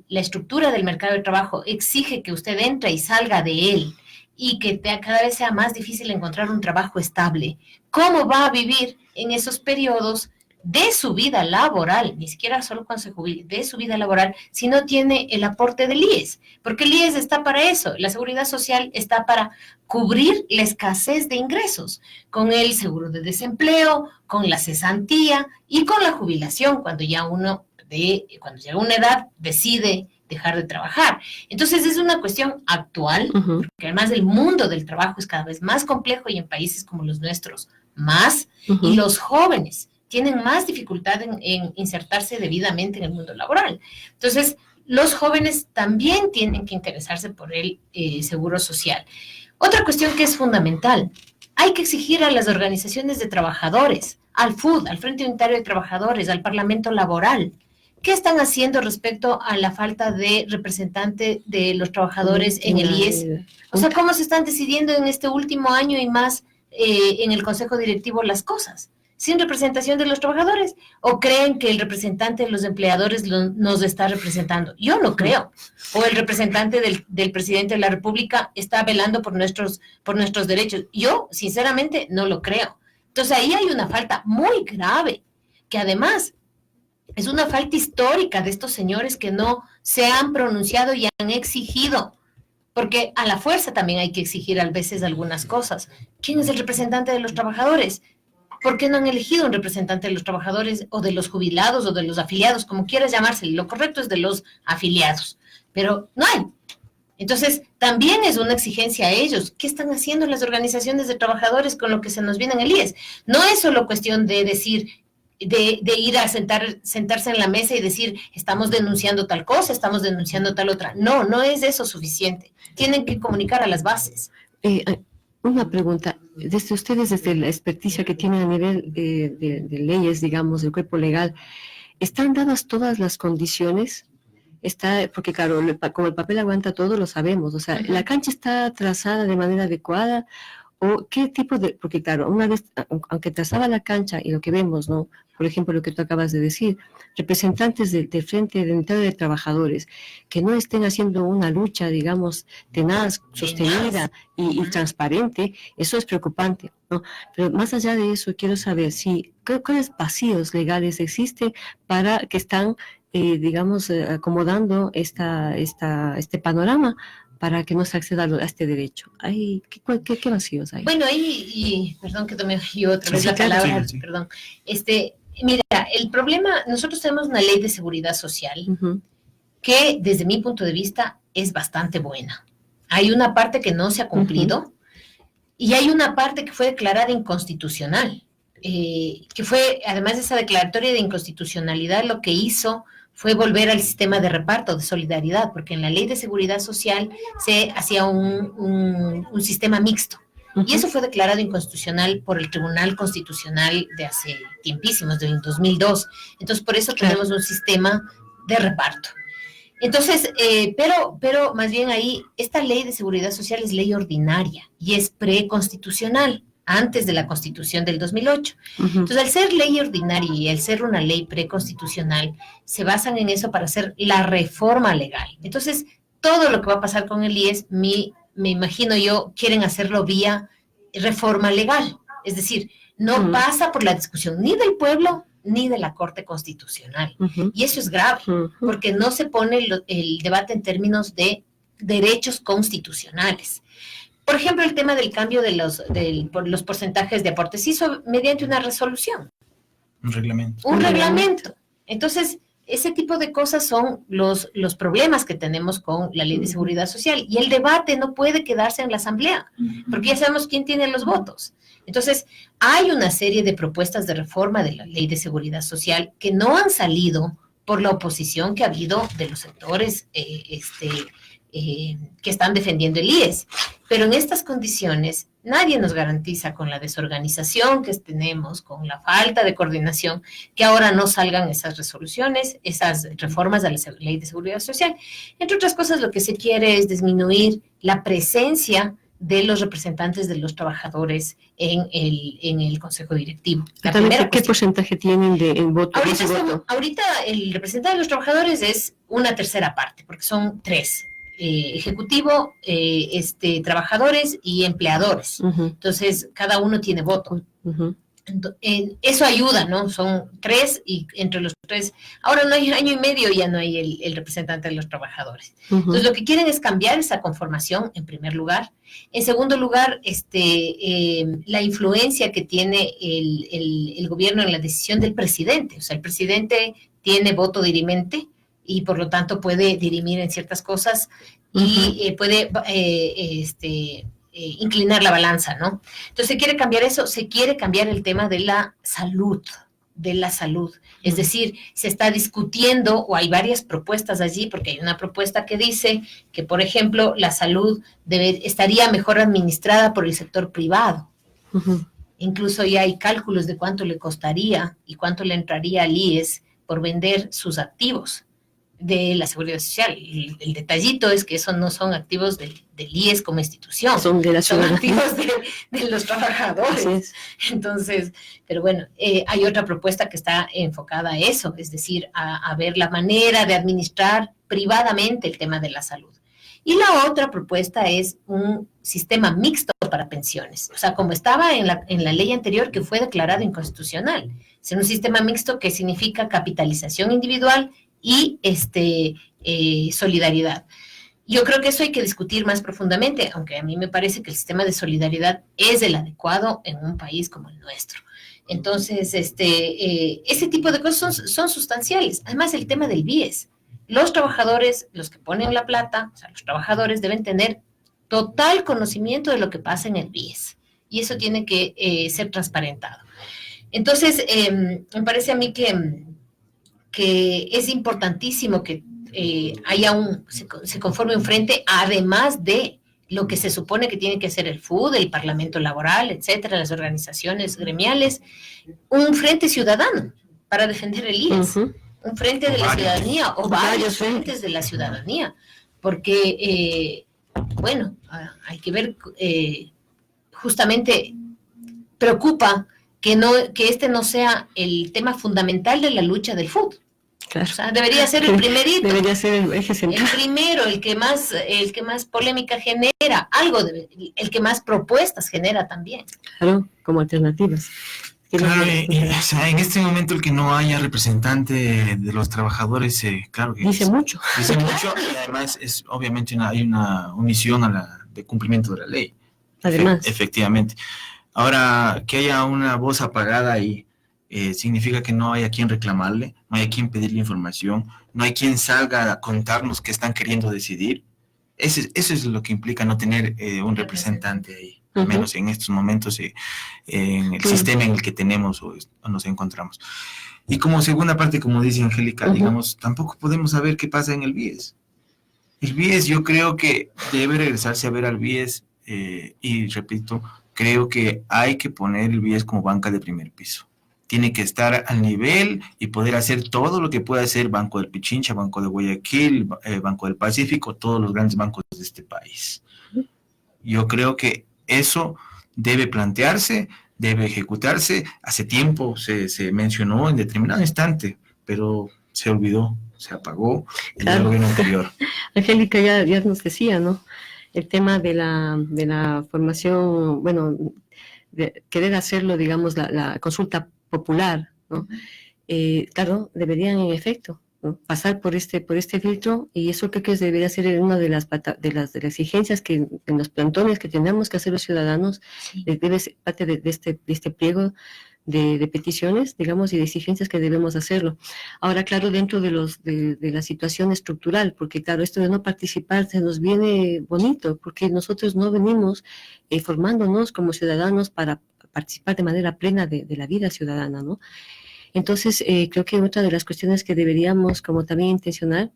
la estructura del mercado de trabajo exige que usted entre y salga de él y que cada vez sea más difícil encontrar un trabajo estable, ¿cómo va a vivir en esos periodos de su vida laboral, ni siquiera solo cuando se jubile, de su vida laboral, si no tiene el aporte del IES? Porque el IES está para eso, la seguridad social está para cubrir la escasez de ingresos, con el seguro de desempleo, con la cesantía y con la jubilación, cuando ya cuando llega a una edad decide dejar de trabajar. Entonces es una cuestión actual, porque además el mundo del trabajo es cada vez más complejo y en países como los nuestros más, y los jóvenes tienen más dificultad en insertarse debidamente en el mundo laboral. Entonces, los jóvenes también tienen que interesarse por el seguro social. Otra cuestión que es fundamental, hay que exigir a las organizaciones de trabajadores, al FUD, al Frente Unitario de Trabajadores, al Parlamento Laboral, ¿qué están haciendo respecto a la falta de representante de los trabajadores en el IES? O sea, ¿cómo se están decidiendo en este último año y más en el Consejo Directivo las cosas? ¿Sin representación de los trabajadores? ¿O creen que el representante de los empleadores nos está representando? Yo no creo. ¿O el representante del presidente de la República está velando por nuestros derechos? Yo, sinceramente, no lo creo. Entonces, ahí hay una falta muy grave, que además es una falta histórica de estos señores que no se han pronunciado y han exigido, porque a la fuerza también hay que exigir a veces algunas cosas. ¿Quién es el representante de los trabajadores? ¿Por qué no han elegido un representante de los trabajadores o de los jubilados o de los afiliados, como quieras llamarse? Lo correcto es de los afiliados, pero no hay. Entonces, también es una exigencia a ellos. ¿Qué están haciendo las organizaciones de trabajadores con lo que se nos viene en el IES? No es solo cuestión de decir, de ir a sentarse en la mesa y decir, estamos denunciando tal cosa, estamos denunciando tal otra. No, no es eso suficiente. Tienen que comunicar a las bases. Una pregunta, desde ustedes, desde la experticia que tienen a nivel de leyes, digamos, del cuerpo legal, ¿están dadas todas las condiciones? Porque claro, como el papel aguanta todo, lo sabemos, o sea, ¿la cancha está trazada de manera adecuada? ¿O qué tipo de...? Porque claro, una vez, aunque trazaba la cancha y lo que vemos, ¿no? Por ejemplo, lo que tú acabas de decir, representantes del Frente Unitario de Trabajadores que no estén haciendo una lucha, digamos, tenaz, sostenida y transparente, eso es preocupante, ¿no? Pero más allá de eso, quiero saber cuáles vacíos legales existen para que están, digamos, acomodando este panorama para que no se acceda a este derecho. ¿Qué vacíos hay? Bueno, perdón que tomé yo otra vez la palabra, perdón. Mira, el problema, nosotros tenemos una ley de seguridad social que desde mi punto de vista es bastante buena. Hay una parte que no se ha cumplido y hay una parte que fue declarada inconstitucional, que fue, además de esa declaratoria de inconstitucionalidad, lo que hizo fue volver al sistema de reparto, de solidaridad, porque en la ley de seguridad social se hacía un sistema mixto. Y eso fue declarado inconstitucional por el Tribunal Constitucional de hace tiempísimos, del 2002. Entonces, por eso tenemos un sistema de reparto. Entonces, pero más bien ahí, esta ley de seguridad social es ley ordinaria y es preconstitucional, antes de la Constitución del 2008. Entonces, al ser ley ordinaria y al ser una ley preconstitucional, se basan en eso para hacer la reforma legal. Entonces, todo lo que va a pasar con el IES, me imagino yo, quieren hacerlo vía reforma legal. Es decir, no pasa por la discusión ni del pueblo ni de la Corte Constitucional. Y eso es grave, porque no se pone el debate en términos de derechos constitucionales. Por ejemplo, el tema del cambio de los porcentajes de aportes se hizo mediante una resolución. Un reglamento. Un reglamento. Entonces, ese tipo de cosas son los problemas que tenemos con la Ley de Seguridad Social. Y el debate no puede quedarse en la Asamblea, porque ya sabemos quién tiene los votos. Entonces, hay una serie de propuestas de reforma de la Ley de Seguridad Social que no han salido por la oposición que ha habido de los sectores que están defendiendo el IES. Pero en estas condiciones, nadie nos garantiza, con la desorganización que tenemos, con la falta de coordinación, que ahora no salgan esas resoluciones, esas reformas de la Ley de Seguridad Social. Entre otras cosas, lo que se quiere es disminuir la presencia de los representantes de los trabajadores en el Consejo Directivo. ¿Qué porcentaje tienen en voto? Ahorita el representante de los trabajadores es una tercera parte, porque son 3. Ejecutivo, trabajadores y empleadores. Entonces, cada uno tiene voto. Eso ayuda, ¿no? Son 3 y entre los 3, ahora no hay año y medio, ya no hay el representante de los trabajadores. Entonces, lo que quieren es cambiar esa conformación, en primer lugar. En segundo lugar, la influencia que tiene el gobierno en la decisión del presidente. O sea, el presidente tiene voto dirimente y por lo tanto puede dirimir en ciertas cosas y puede inclinar la balanza, ¿no? Entonces se quiere cambiar eso, se quiere cambiar el tema de la salud, Es decir, se está discutiendo, o hay varias propuestas allí, porque hay una propuesta que dice que, por ejemplo, la salud estaría mejor administrada por el sector privado. Incluso ya hay cálculos de cuánto le costaría y cuánto le entraría al IES por vender sus activos de la Seguridad Social. El detallito es que esos no son activos del IES como institución, son activos de los trabajadores. Entonces, pero bueno, hay otra propuesta que está enfocada a eso, es decir, a ver la manera de administrar privadamente el tema de la salud. Y la otra propuesta es un sistema mixto para pensiones, o sea, como estaba en la ley anterior que fue declarado inconstitucional. Es un sistema mixto que significa capitalización individual y solidaridad. Yo creo que eso hay que discutir más profundamente, aunque a mí me parece que el sistema de solidaridad es el adecuado en un país como el nuestro. Entonces, ese tipo de cosas son sustanciales. Además, el tema del BIES. Los trabajadores, los que ponen la plata, o sea, los trabajadores deben tener total conocimiento de lo que pasa en el BIES. Y eso tiene que ser transparentado. Entonces, me parece a mí que es importantísimo que se conforme un frente, además de lo que se supone que tiene que hacer el FUD, el Parlamento Laboral, etcétera, las organizaciones gremiales, un frente ciudadano para defender el IES, un frente de la ciudadanía o varios frentes de la ciudadanía, porque, hay que ver, justamente preocupa que este no sea el tema fundamental de la lucha del FUD. Claro. O sea, debería ser el primerito. Debería ser el eje central. El primero, el que más polémica genera, el que más propuestas genera también. Claro, como alternativas. Claro, o sea, en este momento el que no haya representante de los trabajadores, claro que dice mucho. Dice mucho, y además es obviamente hay una omisión de cumplimiento de la ley. Además. Efectivamente. Ahora, que haya una voz apagada ahí, significa que no hay a quien reclamarle, no hay a quien pedirle información, no hay quien salga a contarnos qué están queriendo decidir. Eso es lo que implica no tener un representante ahí, al menos en estos momentos, en el sistema en el que tenemos o nos encontramos. Y como segunda parte, como dice Angélica, digamos, tampoco podemos saber qué pasa en el BIES. El BIES, yo creo que debe regresarse a ver al BIES, y repito, creo que hay que poner el BIES como banca de primer piso. Tiene que estar al nivel y poder hacer todo lo que puede hacer Banco del Pichincha, Banco de Guayaquil, Banco del Pacífico, todos los grandes bancos de este país. Yo creo que eso debe plantearse, debe ejecutarse. Hace tiempo se mencionó en determinado instante, pero se olvidó, se apagó el gobierno anterior. Angélica ya nos decía, ¿no? El tema de la formación, bueno, de querer hacerlo, digamos, la consulta popular, ¿no? Claro, deberían en efecto, ¿no?, pasar por este filtro, y eso creo que debería ser una de las exigencias que en los plantones que tenemos que hacer los ciudadanos. Sí. Debe ser parte de este pliego de peticiones, digamos, y de exigencias que debemos hacerlo. Ahora, claro, dentro de la situación estructural, porque claro, esto de no participar se nos viene bonito, porque nosotros no venimos formándonos como ciudadanos para participar de manera plena de la vida ciudadana, ¿no? Entonces, creo que otra de las cuestiones que deberíamos como también intencionar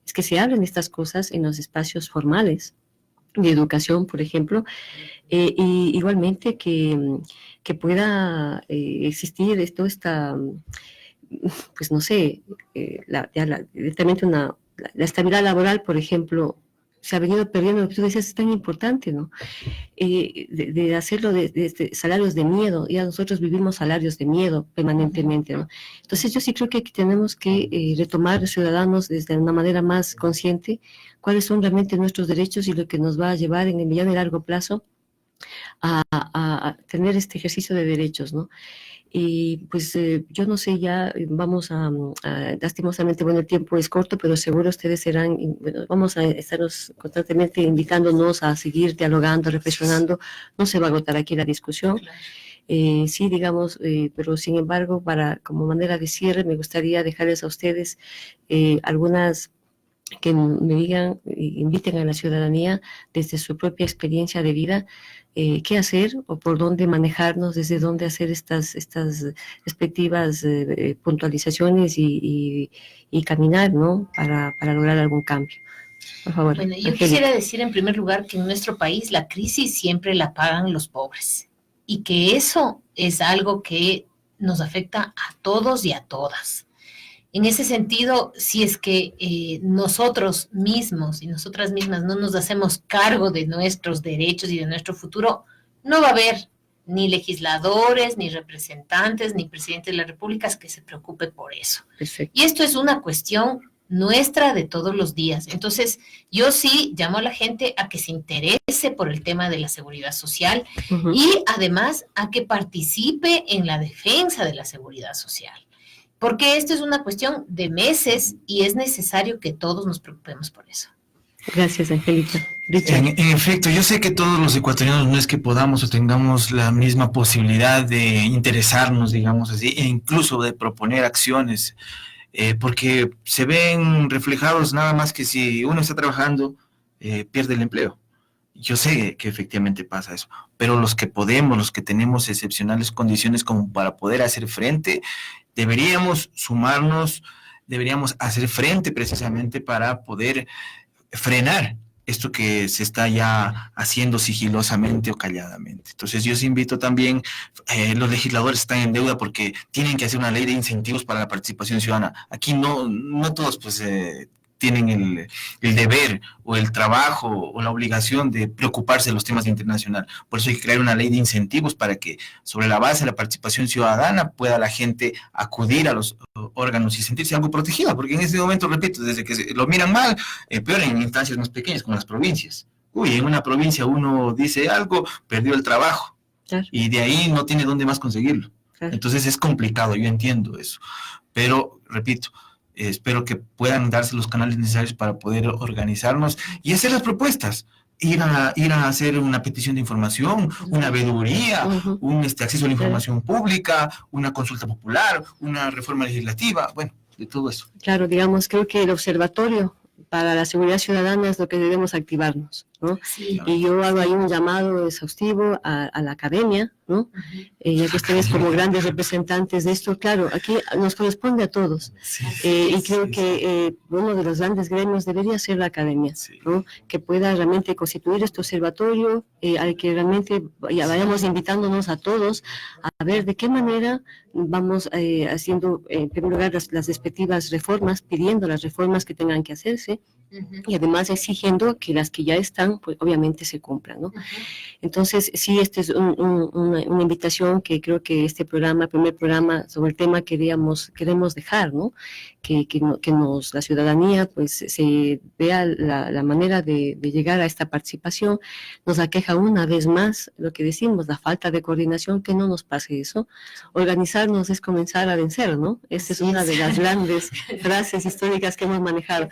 es que se hablen estas cosas en los espacios formales de educación, por ejemplo, y igualmente que pueda existir toda esta, pues no sé, directamente la estabilidad laboral, por ejemplo, se ha venido perdiendo, lo que tú decías es tan importante, ¿no? De hacerlo de salarios de miedo. Ya nosotros vivimos salarios de miedo permanentemente, ¿no? Entonces yo sí creo que tenemos que retomar los ciudadanos desde una manera más consciente cuáles son realmente nuestros derechos y lo que nos va a llevar en el mediano y largo plazo a tener este ejercicio de derechos, ¿no? Y pues yo no sé, ya vamos a lastimosamente, bueno, el tiempo es corto, pero seguro ustedes serán, bueno, vamos a estarnos constantemente invitándonos a seguir dialogando, reflexionando. No se va a agotar aquí la discusión. Sí, digamos, pero sin embargo, como manera de cierre, me gustaría dejarles a ustedes algunas que me digan, inviten a la ciudadanía desde su propia experiencia de vida, qué hacer o por dónde manejarnos, desde dónde hacer estas respectivas puntualizaciones y caminar, ¿no?, para lograr algún cambio. Por favor. Bueno, yo Angélica. quisiera decir en primer lugar que en nuestro país la crisis siempre la pagan los pobres, y que eso es algo que nos afecta a todos y a todas. En ese sentido, si es que nosotros mismos y nosotras mismas no nos hacemos cargo de nuestros derechos y de nuestro futuro, no va a haber ni legisladores, ni representantes, ni presidentes de las repúblicas que se preocupe por eso. Perfecto. Y esto es una cuestión nuestra de todos los días. Entonces, yo sí llamo a la gente a que se interese por el tema de la seguridad social, y además a que participe en la defensa de la seguridad social. Porque esto es una cuestión de meses y es necesario que todos nos preocupemos por eso. Gracias, Angélica. Richard. En efecto, yo sé que todos los ecuatorianos no es que podamos o tengamos la misma posibilidad de interesarnos, digamos así, e incluso de proponer acciones, porque se ven reflejados nada más que si uno está trabajando, pierde el empleo. Yo sé que efectivamente pasa eso, pero los que podemos, los que tenemos excepcionales condiciones como para poder hacer frente, deberíamos sumarnos, deberíamos hacer frente precisamente para poder frenar esto que se está ya haciendo sigilosamente o calladamente. Entonces yo os invito también, los legisladores están en deuda porque tienen que hacer una ley de incentivos para la participación ciudadana. Aquí no todos pues tienen el deber o el trabajo o la obligación de preocuparse de los temas internacionales. Por eso hay que crear una ley de incentivos para que sobre la base de la participación ciudadana pueda la gente acudir a los órganos y sentirse algo protegida, porque en este momento, repito, desde que lo miran mal, peor en instancias más pequeñas como las provincias. Uy, en una provincia uno dice algo, perdió el trabajo, claro, y de ahí no tiene dónde más conseguirlo. Claro. Entonces es complicado, yo entiendo eso, pero repito, espero que puedan darse los canales necesarios para poder organizarnos y hacer las propuestas. Ir a hacer una petición de información, una veeduría, un acceso a la información pública, una consulta popular, una reforma legislativa, bueno, de todo eso. Claro, digamos, creo que el observatorio para la seguridad ciudadana es lo que debemos activarnos, ¿no? Sí. Y yo hago ahí un llamado exhaustivo a la academia, ¿no? Ya que ustedes como grandes representantes de esto, claro, aquí nos corresponde a todos. Y creo que uno de los grandes gremios debería ser la academia, ¿no? Que pueda realmente constituir este observatorio, al que realmente vayamos invitándonos a todos a ver de qué manera vamos haciendo, en primer lugar, las respectivas reformas, pidiendo las reformas que tengan que hacerse, y además exigiendo que las que ya están, pues obviamente se cumplan, ¿no? Entonces, sí, esta es una invitación que creo que este programa, el primer programa sobre el tema queremos dejar, ¿no? Que la ciudadanía pues se vea la manera de llegar a esta participación. Nos aqueja una vez más lo que decimos, la falta de coordinación, que no nos pase eso. Organizarnos es comenzar a vencer, ¿no? Esta es una de las grandes frases históricas que hemos manejado,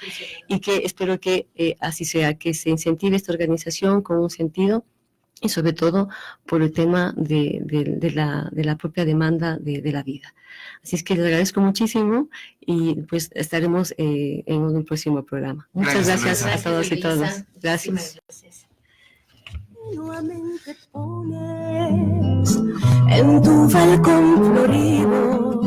y que espero que así sea, que se incentive esta organización con un sentido, y sobre todo por el tema de la propia demanda de la vida. Así es que les agradezco muchísimo, y pues estaremos en un próximo programa. Muchas gracias a todos y todas. Gracias. Nuevamente pones en tu balcón florido